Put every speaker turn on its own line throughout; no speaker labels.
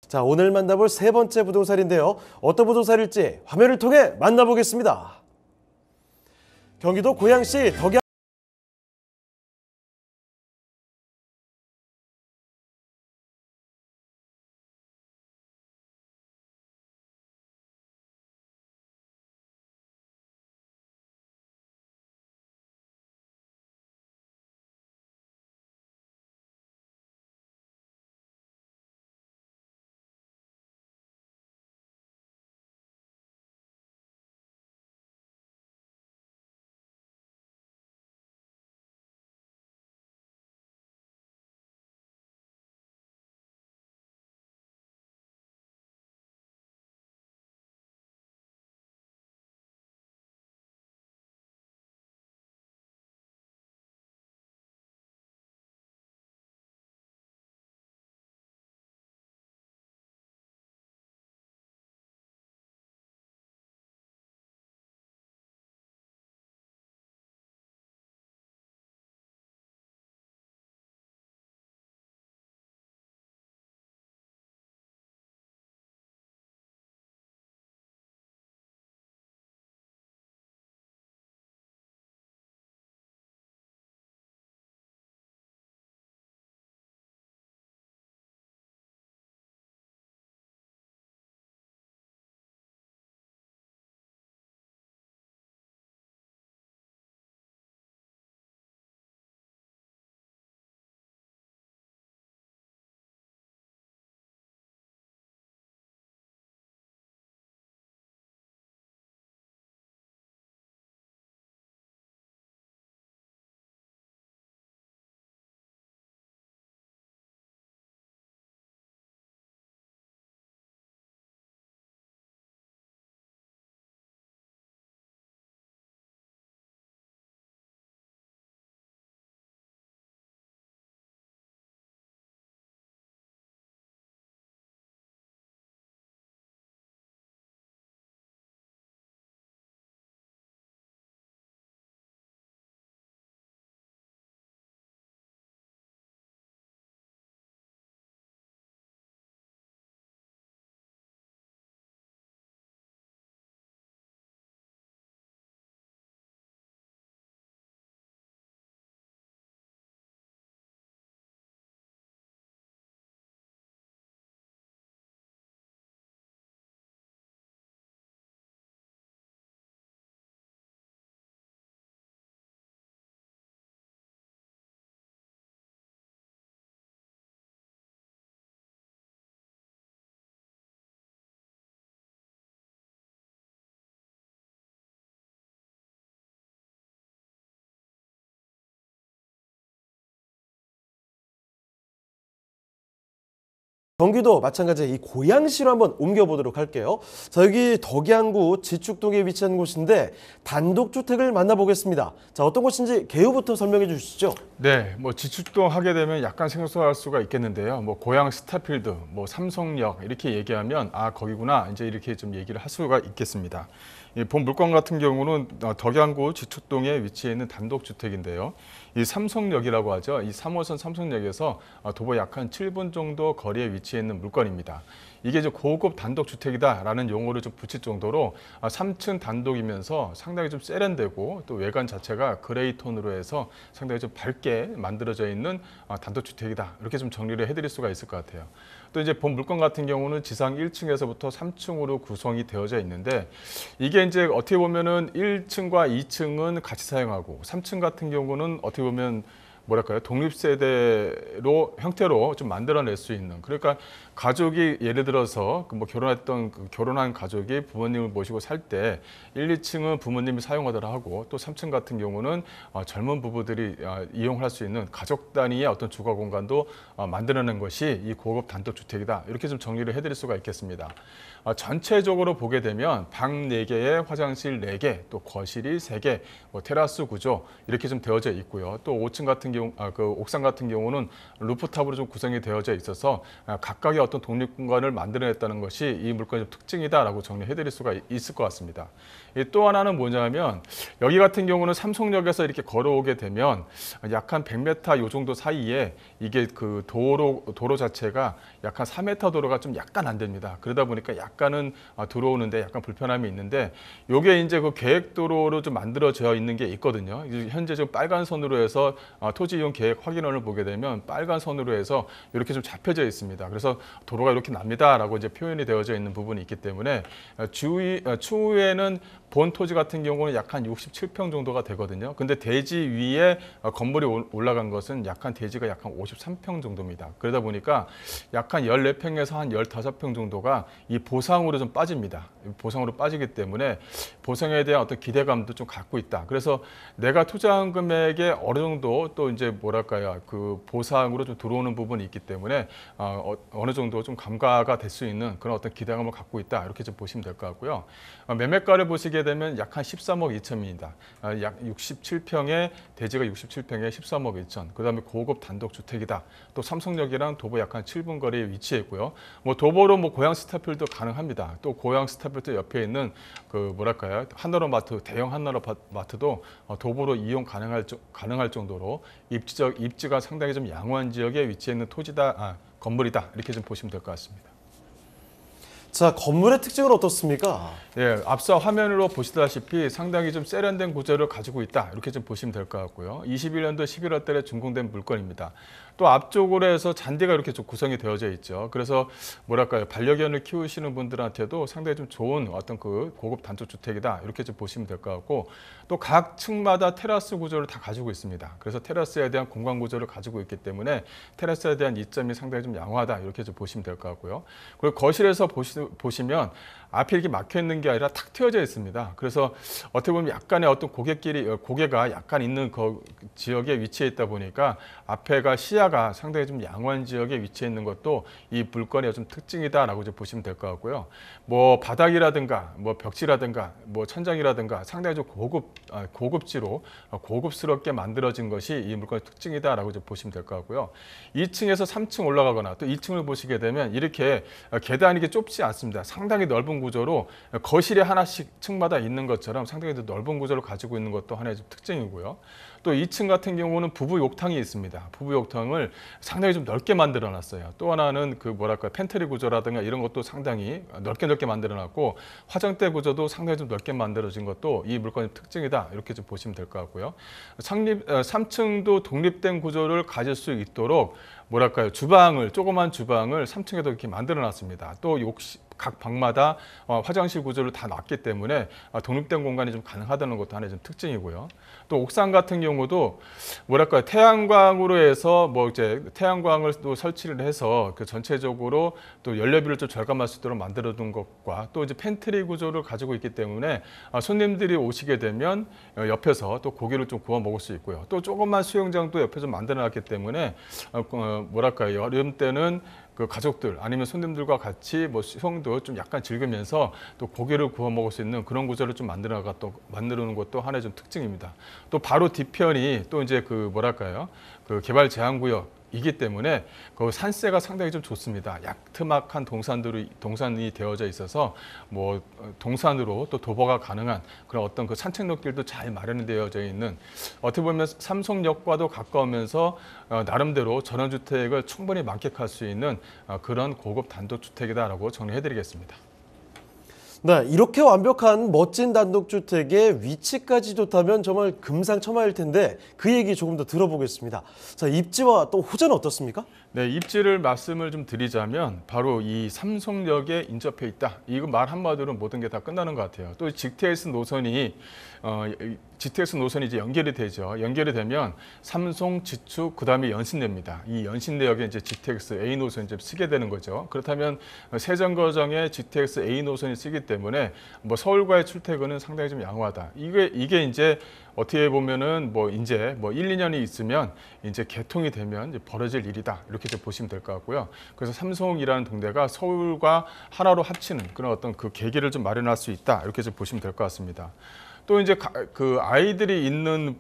자, 오늘 만나볼 세 번째 부동산인데요. 어떤 부동산일지 화면을 통해 만나보겠습니다. 경기도 고양시 덕양 경기도 마찬가지 이 고양시로 한번 옮겨보도록 할게요. 자, 여기 덕양구 지축동에 위치한 곳인데 단독주택을 만나보겠습니다. 자, 어떤 곳인지 개요부터 설명해 주시죠.
네, 지축동 하게 되면 약간 생소할 수가 있겠는데요. 고양 스타필드, 삼성역 이렇게 얘기하면 아 거기구나 이제 이렇게 좀 얘기를 할 수가 있겠습니다. 이 본 물건 같은 경우는 덕양구 지축동에 위치해 있는 단독주택인데요. 이 삼성역이라고 하죠. 이 3호선 삼성역에서 도보 약 한 7분 정도 거리에 위치해 있는 물건입니다. 이게 이제 고급 단독주택이다라는 용어를 좀 붙일 정도로 3층 단독이면서 상당히 좀 세련되고 또 외관 자체가 그레이 톤으로 해서 상당히 좀 밝게 만들어져 있는 단독주택이다. 이렇게 좀 정리를 해드릴 수가 있을 것 같아요. 또 이제 본 물건 같은 경우는 지상 1층에서부터 3층으로 구성이 되어져 있는데 이게 이제 어떻게 보면은 1층과 2층은 같이 사용하고 3층 같은 경우는 어떻게 보면 뭐랄까요, 독립세대로 형태로 좀 만들어낼 수 있는, 그러니까 가족이 예를 들어서 결혼한 가족이 부모님을 모시고 살 때 1, 2층은 부모님이 사용하도록 하고 또 3층 같은 경우는 젊은 부부들이 이용할 수 있는 가족 단위의 어떤 주거 공간도 만들어낸 것이 이 고급 단독주택이다. 이렇게 좀 정리를 해드릴 수가 있겠습니다. 전체적으로 보게 되면 방 4개에 화장실 4개, 또 거실이 3개, 테라스 구조 이렇게 좀 되어져 있고요. 또 5층 같은 경우, 그 옥상 같은 경우는 루프탑으로 좀 구성이 되어져 있어서 각각의 어떤 독립 공간을 만들어냈다는 것이 이 물건의 좀 특징이다라고 정리해드릴 수가 있을 것 같습니다. 또 하나는 뭐냐면 여기 같은 경우는 삼성역에서 이렇게 걸어오게 되면 약 한 100m 요 정도 사이에 이게 그 도로 자체가 약 한 4m 도로가 좀 약간 안 됩니다. 그러다 보니까 약간은 들어오는데 약간 불편함이 있는데 요게 이제 그 계획도로로 좀 만들어져 있는 게 있거든요. 현재 지금 빨간 선으로 해서 토지 이용 계획 확인원을 보게 되면 빨간 선으로 해서 이렇게 좀 잡혀져 있습니다. 그래서 도로가 이렇게 납니다라고 이제 표현이 되어져 있는 부분이 있기 때문에 추후에는 본 토지 같은 경우는 약 한 67평 정도가 되거든요. 근데 대지 위에 건물이 올라간 것은 약 한 대지가 약 한 53평 정도입니다. 그러다 보니까 약 한 14평에서 한 15평 정도가 이 보상으로 좀 빠집니다. 보상으로 빠지기 때문에 보상에 대한 어떤 기대감도 좀 갖고 있다. 그래서 내가 투자한 금액에 어느 정도 또 이제 뭐랄까요, 그 보상으로 좀 들어오는 부분이 있기 때문에 어느 정도 좀 감가가 될 수 있는 그런 어떤 기대감을 갖고 있다. 이렇게 좀 보시면 될 것 같고요. 매매가를 보시게 되면 약 한 13억 2천입니다. 약 67평에 대지가 67평에 13억 2천. 그다음에 고급 단독 주택이다. 또 삼성역이랑 도보 약 한 7분 거리에 위치해 있고요. 뭐 도보로 뭐 고양 스타필드 가능합니다. 또 고양 스타필드 옆에 있는 그 뭐랄까요, 한나로마트, 대형 한나로마트도 도보로 이용 가능할 정도로 입지가 상당히 좀 양호한 지역에 위치해 있는 건물이다. 이렇게 좀 보시면 될 것 같습니다.
자, 건물의 특징은 어떻습니까?
예, 앞서 화면으로 보시다시피 상당히 좀 세련된 구조를 가지고 있다. 이렇게 좀 보시면 될 것 같고요. 21년도 11월 달에 준공된 물건입니다. 또 앞쪽으로 해서 잔디가 이렇게 좀 구성이 되어져 있죠. 그래서 뭐랄까요, 반려견을 키우시는 분들한테도 상당히 좀 좋은 어떤 그 고급 단독 주택이다. 이렇게 좀 보시면 될 것 같고, 또 각 층마다 테라스 구조를 다 가지고 있습니다. 그래서 테라스에 대한 공간 구조를 가지고 있기 때문에 테라스에 대한 이점이 상당히 좀 양호하다. 이렇게 좀 보시면 될 것 같고요. 그리고 거실에서 보시면 앞이 이렇게 막혀 있는 게 아니라 탁 트여져 있습니다. 그래서 어떻게 보면 약간의 어떤 고개가 약간 있는 그 지역에 위치해 있다 보니까 앞에가 시야가 상당히 좀 양호한 지역에 위치해 있는 것도 이 물건의 좀 특징이다라고 좀 보시면 될 것 같고요. 뭐 바닥이라든가 뭐 벽지라든가 뭐 천장이라든가 상당히 좀 고급지로 고급스럽게 만들어진 것이 이 물건의 특징이다라고 좀 보시면 될 것 같고요. 2층에서 3층 올라가거나 또 2층을 보시게 되면 이렇게 계단이 이렇게 좁지 않습니다. 상당히 넓은 구조로 거실에 하나씩 층마다 있는 것처럼 상당히 넓은 구조를 가지고 있는 것도 하나의 좀 특징이고요. 또 2층 같은 경우는 부부 욕탕이 있습니다. 부부 욕탕을 상당히 좀 넓게 만들어 놨어요. 또 하나는 그 뭐랄까, 팬트리 구조라든가 이런 것도 상당히 넓게 만들어 놨고, 화장대 구조도 상당히 좀 넓게 만들어진 것도 이 물건의 특징이다. 이렇게 좀 보시면 될 것 같고요. 3층도 독립된 구조를 가질 수 있도록 뭐랄까요, 조그만 주방을 3층에도 이렇게 만들어 놨습니다. 또 각 방마다 화장실 구조를 다 놨기 때문에 독립된 공간이 좀 가능하다는 것도 하나의 좀 특징이고요. 또 옥상 같은 경우도 뭐랄까요, 태양광으로 해서 뭐 이제 태양광을 또 설치를 해서 그 전체적으로 또 연료비를 좀 절감할 수 있도록 만들어 둔 것과 또 이제 팬트리 구조를 가지고 있기 때문에 손님들이 오시게 되면 옆에서 또 고기를 좀 구워 먹을 수 있고요. 또 조그만 수영장도 옆에 좀 만들어 놨기 때문에 뭐랄까요, 여름 때는 그 가족들 아니면 손님들과 같이 뭐 수영도 좀 약간 즐기면서 또 고기를 구워 먹을 수 있는 그런 구조를 좀 만들어 놓은 것도 하나의 좀 특징입니다. 또 바로 뒤편이 또 이제 그 뭐랄까요, 그 개발 제한 구역이기 때문에 그 산세가 상당히 좀 좋습니다. 야트막한 동산이 되어져 있어서 뭐 동산으로 또 도보가 가능한 그런 어떤 그 산책로길도 잘 마련되어져 있는, 어떻게 보면 삼성역과도 가까우면서 나름대로 전원주택을 충분히 만끽할 수 있는 그런 고급 단독주택이다라고 정리해드리겠습니다.
네, 이렇게 완벽한 멋진 단독주택의 위치까지 좋다면 정말 금상첨화일 텐데 그 얘기 조금 더 들어보겠습니다. 자, 입지와 또 호재는 어떻습니까?
네, 입지를 말씀을 좀 드리자면 바로 이 삼성역에 인접해 있다. 이거 말 한마디로 모든 게 다 끝나는 것 같아요. 또 GTX 노선이 이제 연결이 되죠. 연결이 되면 삼성, 지축, 그다음에 연신내입니다. 이 연신내역에 이제 GTX A 노선이 이제 쓰게 되는 거죠. 그렇다면 세정거장에 GTX A 노선이 쓰기 때문에 뭐 서울과의 출퇴근은 상당히 좀 양호하다. 이게 이제 어떻게 보면은 뭐 이제 1, 2년이 있으면 이제 개통이 되면 이제 벌어질 일이다. 이렇게 좀 보시면 될 것 같고요. 그래서 삼성이라는 동네가 서울과 하나로 합치는 그런 어떤 그 계기를 좀 마련할 수 있다. 이렇게 좀 보시면 될 것 같습니다. 또 이제 그 아이들이 있는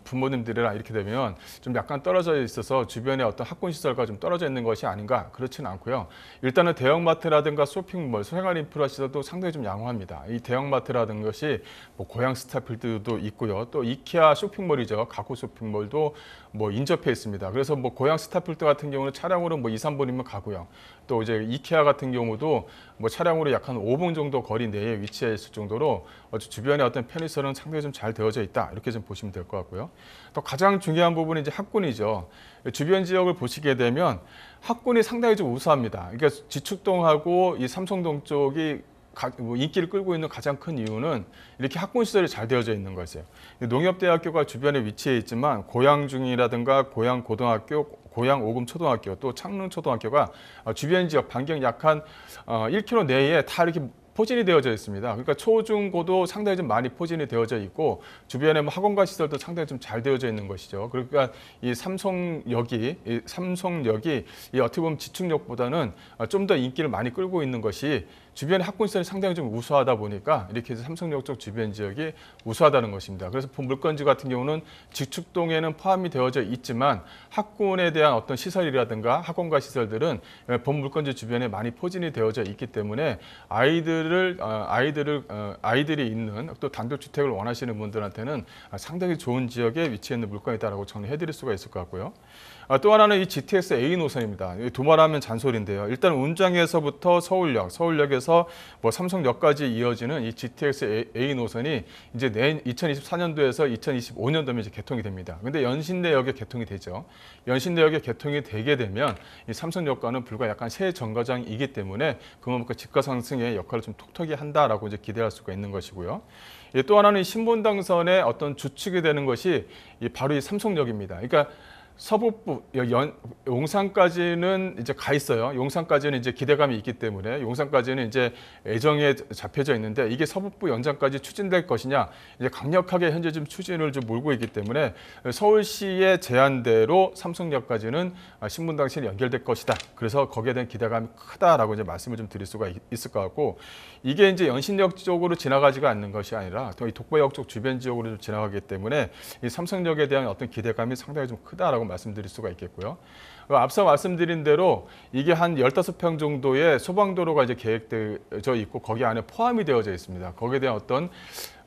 부모님들이랑 이렇게 되면 좀 약간 떨어져 있어서 주변에 어떤 학군 시설과 좀 떨어져 있는 것이 아닌가, 그렇지는 않고요. 일단은 대형마트라든가 쇼핑몰, 생활 인프라 시설도 상당히 좀 양호합니다. 이 대형마트라든가 것이 뭐 고양 스타필드도 있고요. 또 이케아 쇼핑몰이죠. 가구 쇼핑몰도 뭐 인접해 있습니다. 그래서 뭐 고양 스타필드 같은 경우는 차량으로 뭐 2, 3분이면 가고요. 또 이제 이케아 같은 경우도 뭐 차량으로 약 한 5분 정도 거리 내에 위치해 있을 정도로 주변에 어떤 편의시설은 상당히 좀 잘 되어져 있다, 이렇게 좀 보시면 될 것 같고요. 또 가장 중요한 부분은 이제 학군이죠. 주변 지역을 보시게 되면 학군이 상당히 좀 우수합니다. 그러니까 지축동하고 이 삼성동 쪽이 인기를 끌고 있는 가장 큰 이유는 이렇게 학군 시설이 잘 되어져 있는 것이에요. 농협대학교가 주변에 위치해 있지만 고양중이라든가 고양고등학교, 고양오금초등학교, 또 창릉초등학교가 주변 지역 반경 약 한 1km 내에 다 이렇게 포진이 되어져 있습니다. 그러니까 초중고도 상당히 좀 많이 포진이 되어져 있고 주변에 뭐 학원과 시설도 상당히 좀 잘 되어져 있는 것이죠. 그러니까 이 삼성역이 이 어떻게 보면 지축역보다는 좀 더 인기를 많이 끌고 있는 것이 주변의 학군 시설이 상당히 좀 우수하다 보니까 이렇게 해서 삼성역 쪽 주변 지역이 우수하다는 것입니다. 그래서 본 물건지 같은 경우는 지축동에는 포함이 되어져 있지만 학군에 대한 어떤 시설이라든가 학원과 시설들은 본 물건지 주변에 많이 포진이 되어져 있기 때문에 아이들이 있는 또 단독주택을 원하시는 분들한테는 상당히 좋은 지역에 위치해 있는 물건이다라고 정리해드릴 수가 있을 것 같고요. 또 하나는 이 GTX A 노선입니다. 두말하면 잔소리인데요. 일단 운장에서부터 서울역에서 뭐 삼성역까지 이어지는 이 GTX A 노선이 이제 내년 2024년도에서 2025년도면 이제 개통이 됩니다. 근데 연신내역에 개통이 되죠. 연신내역에 개통이 되게 되면 이 삼성역과는 불과 약간 새 정거장이기 때문에 그만큼 집가 상승의 역할을 좀 톡톡히 한다라고 이제 기대할 수가 있는 것이고요. 또 하나는 신분당선의 어떤 주축이 되는 것이 바로 이 삼성역입니다. 그러니까 서북부 용산까지는 이제 가 있어요. 용산까지는 이제 기대감이 있기 때문에 용산까지는 이제 애정에 잡혀져 있는데 이게 서북부 연장까지 추진될 것이냐, 이제 강력하게 현재 좀 추진을 좀 몰고 있기 때문에 서울시의 제안대로 삼성역까지는 신분당선이 연결될 것이다. 그래서 거기에 대한 기대감이 크다라고 이제 말씀을 좀 드릴 수가 있을 것 같고, 이게 이제 연신역 쪽으로 지나가지가 않는 것이 아니라 또 이 독보역 쪽 주변 지역으로 좀 지나가기 때문에 이 삼성역에 대한 어떤 기대감이 상당히 좀 크다라고 말씀드릴 수가 있겠고요. 앞서 말씀드린 대로 이게 한 15평 정도의 소방도로가 이제 계획되어 있고 거기 안에 포함이 되어져 있습니다. 거기에 대한 어떤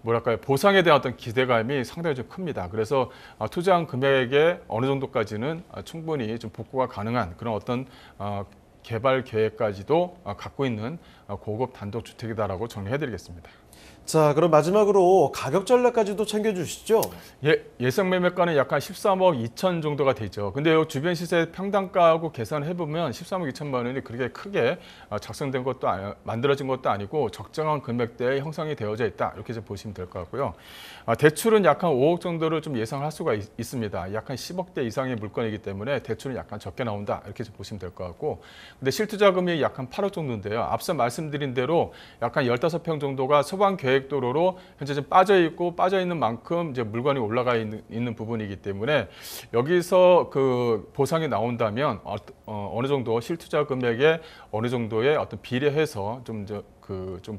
뭐랄까요, 보상에 대한 어떤 기대감이 상당히 좀 큽니다. 그래서 투자한 금액의 어느 정도까지는 충분히 좀 복구가 가능한 그런 어떤 개발 계획까지도 갖고 있는 고급 단독주택이다라고 정리해드리겠습니다.
자, 그럼 마지막으로 가격 전략까지도 챙겨주시죠.
예상 매매가는 약간 13억 2천 정도가 되죠. 근데 이 주변 시세 평당가하고 계산을 해보면 13억 2천만 원이 그렇게 크게 작성된 것도 만들어진 것도 아니고 적정한 금액대에 형성이 되어져 있다, 이렇게 좀 보시면 될 것 같고요. 대출은 약 한 5억 정도를 좀 예상할 수가 있습니다. 약 한 10억대 이상의 물건이기 때문에 대출은 약간 적게 나온다, 이렇게 좀 보시면 될 것 같고, 근데 실투자금이 약 한 8억 정도인데요. 앞서 말씀드린 대로 약간 15평 정도가 소방 계획도로로 현재 좀 빠져 있는 만큼 이제 물건이 올라가 있는 부분이기 때문에 여기서 그 보상이 나온다면 어느 정도 실투자 금액에 어느 정도의 어떤 비례해서 좀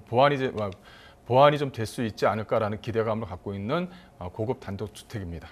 보완이 좀 될 수 있지 않을까라는 기대감을 갖고 있는 고급 단독주택입니다.